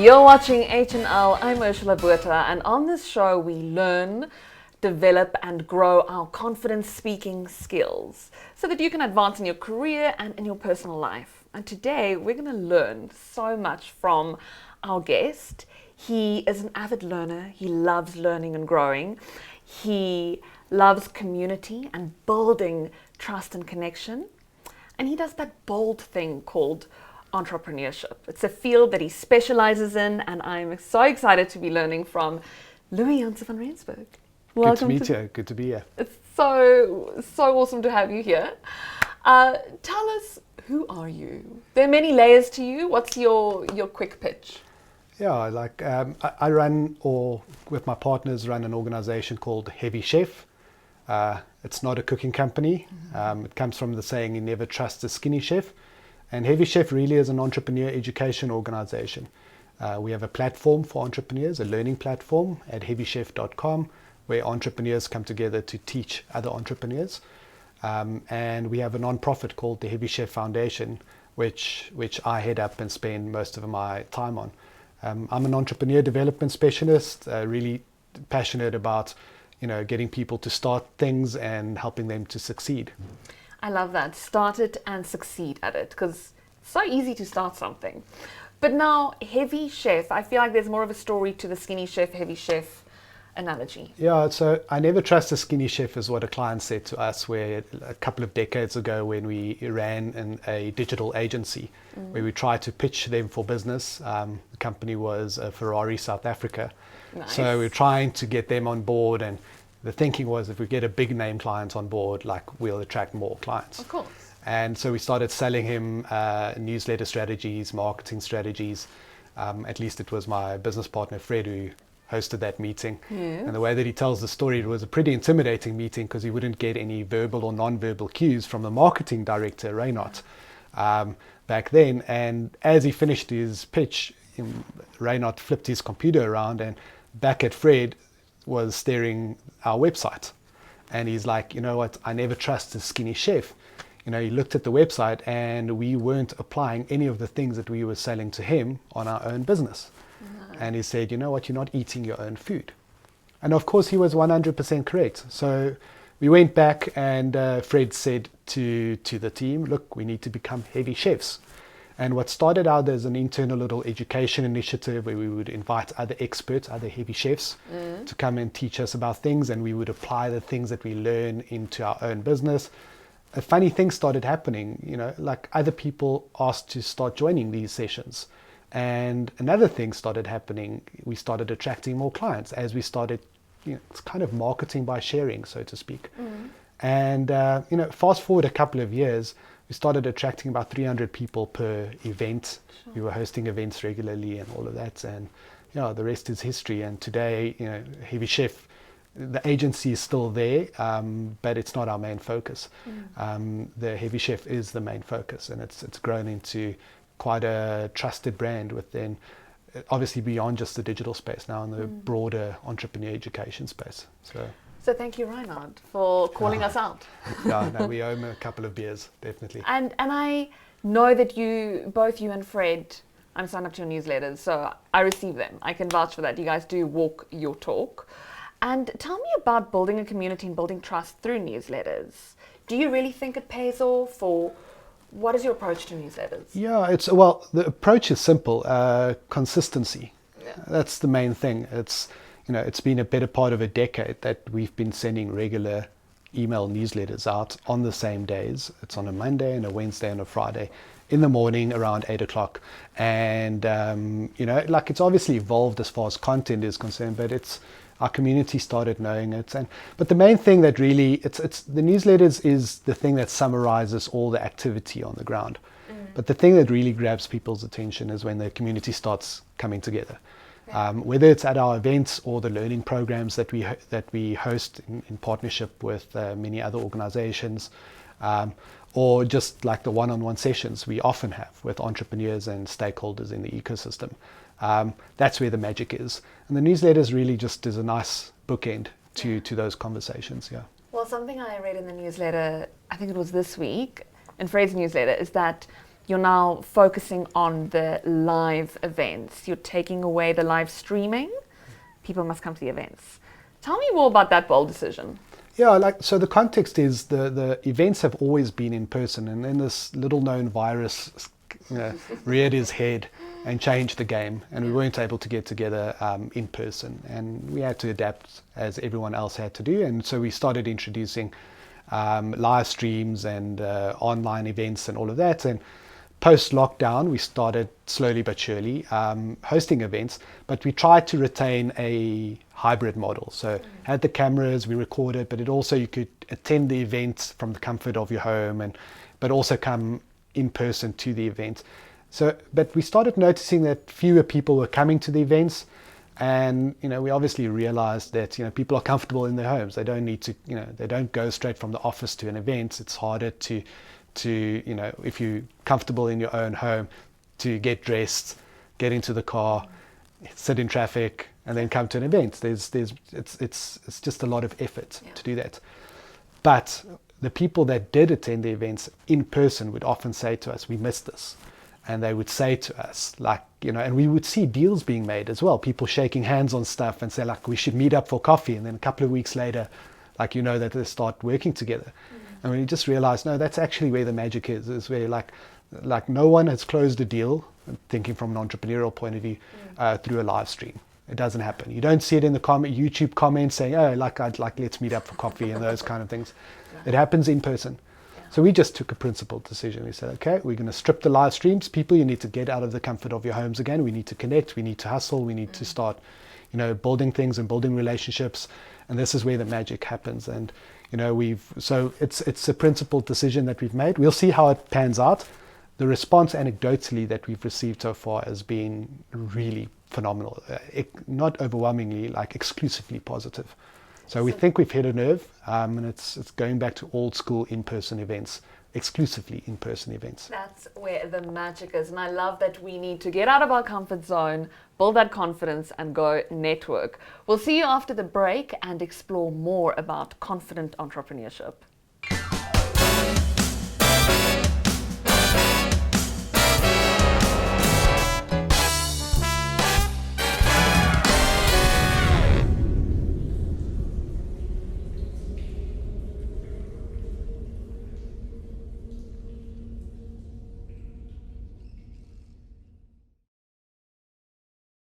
You're watching HNL. I'm Ursula, and on this show we learn, develop and grow our confidence speaking skills so that you can advance in your career and in your personal life. And today we're going to learn so much from our guest. He is an avid learner. He loves learning and growing. He loves community and building trust and connection. And he does that bold thing called entrepreneurship. It's a field that he specializes in, and I'm so excited to be learning from Louis Janse van Rensburg. Welcome. Good to meet you. Good to be here. It's so awesome to have you here. Tell us, who are you? There are many layers to you. What's your quick pitch? Yeah, I run, or with my partners, run an organization called Heavy Chef. It's not a cooking company. It comes from the saying, you never trust a skinny chef. And Heavy Chef really is an entrepreneur education organization. We have a platform for entrepreneurs, a learning platform at heavychef.com, where entrepreneurs come together to teach other entrepreneurs. And we have a non-profit called the Heavy Chef Foundation, which I head up and spend most of my time on. I'm an entrepreneur development specialist, really passionate about getting people to start things and helping them to succeed. I love that. Start it and succeed at it, because it's so easy to start something. But now, Heavy Chef, I feel like there's more of a story to the skinny chef, heavy chef analogy. Yeah, so I never trust a skinny chef is what a client said to us, where a couple of decades ago when we ran a digital agency, where we tried to pitch them for business. The company was Ferrari South Africa. Nice. So we're trying to get them on board, and the thinking was if we get a big name client on board, we'll attract more clients. Of course. And so we started selling him newsletter strategies, marketing strategies. At least it was my business partner, Fred, who hosted that meeting. Yeah. And the way that he tells the story, it was a pretty intimidating meeting because he wouldn't get any verbal or non-verbal cues from the marketing director, Reynard, back then. And as he finished his pitch, Reynard flipped his computer around, and back at Fred was staring our website. And he's like, you know what, I never trust a skinny chef. He looked at the website and we weren't applying any of the things that we were selling to him on our own business. Mm-hmm. And he said, you know what, you're not eating your own food. And of course he was 100% correct. So we went back, and Fred said to the team, look, we need to become heavy chefs. And what started out as an internal little education initiative where we would invite other experts, other heavy chefs to come and teach us about things, and we would apply the things that we learn into our own business. A funny thing started happening, other people asked to start joining these sessions. And another thing started happening. We started attracting more clients as we started, it's kind of marketing by sharing, so to speak. And, fast forward a couple of years, we started attracting about 300 people per event. Sure. We were hosting events regularly and all of that. And the rest is history. And today, Heavy Chef, the agency is still there, but it's not our main focus. The Heavy Chef is the main focus, and it's grown into quite a trusted brand within, obviously beyond just the digital space now, in the broader entrepreneur education space. So thank you, Reinhard, for calling us out. Yeah, no, we owe him a couple of beers, definitely. And I know that both you and Fred, I'm signed up to your newsletters, so I receive them. I can vouch for that. You guys do walk your talk. And tell me about building a community and building trust through newsletters. Do you really think it pays off, or what is your approach to newsletters? Yeah, the approach is simple, consistency. Yeah. That's the main thing. It's been a better part of a decade that we've been sending regular email newsletters out on the same days. It's on a Monday and a Wednesday and a Friday in the morning around 8 o'clock. And, it's obviously evolved as far as content is concerned, but our community started knowing it. But the main thing that really, the newsletters is the thing that summarizes all the activity on the ground. But the thing that really grabs people's attention is when the community starts coming together. Whether it's at our events or the learning programs that we host in partnership with many other organizations, or just like the one-on-one sessions we often have with entrepreneurs and stakeholders in the ecosystem. That's where the magic is. And the newsletters really just is a nice bookend to those conversations. Yeah. Well, something I read in the newsletter, I think it was this week, in Fred's newsletter, is that you're now focusing on the live events. You're taking away the live streaming. People must come to the events. Tell me more about that bold decision. Yeah, so the context is the events have always been in person, and then this little known virus reared his head and changed the game, and we weren't able to get together in person, and we had to adapt as everyone else had to do. And so we started introducing live streams and online events and all of that. And post lockdown, we started slowly but surely hosting events, but we tried to retain a hybrid model. So had the cameras, we recorded, but you could attend the event from the comfort of your home, but also come in person to the event. So, but we started noticing that fewer people were coming to the events, and we obviously realized that people are comfortable in their homes. They don't need to, they don't go straight from the office to an event. It's harder to if you're comfortable in your own home, to get dressed, get into the car, sit in traffic, and then come to an event. It's just a lot of effort to do that. But the people that did attend the events in person would often say to us, "We missed this." And they would say to us, and we would see deals being made as well. People shaking hands on stuff and say, we should meet up for coffee. And then a couple of weeks later, that they start working together. And we just realized, no, that's actually where the magic is where no one has closed a deal, thinking from an entrepreneurial point of view, through a live stream. It doesn't happen. You don't see it in the YouTube comments saying, let's meet up for coffee and those kind of things. It happens in person. So we just took a principled decision. We said, okay, we're going to strip the live streams. People, you need to get out of the comfort of your homes again. We need to connect. We need to hustle. We need to start, building things and building relationships. And this is where the magic happens. And, it's a principled decision that we've made. We'll see how it pans out. The response anecdotally that we've received so far has been really phenomenal. Not overwhelmingly, exclusively positive. So we think we've hit a nerve, and it's going back to old school in-person events, exclusively in-person events. That's where the magic is, and I love that we need to get out of our comfort zone, build that confidence, and go network. We'll see you after the break and explore more about confident entrepreneurship.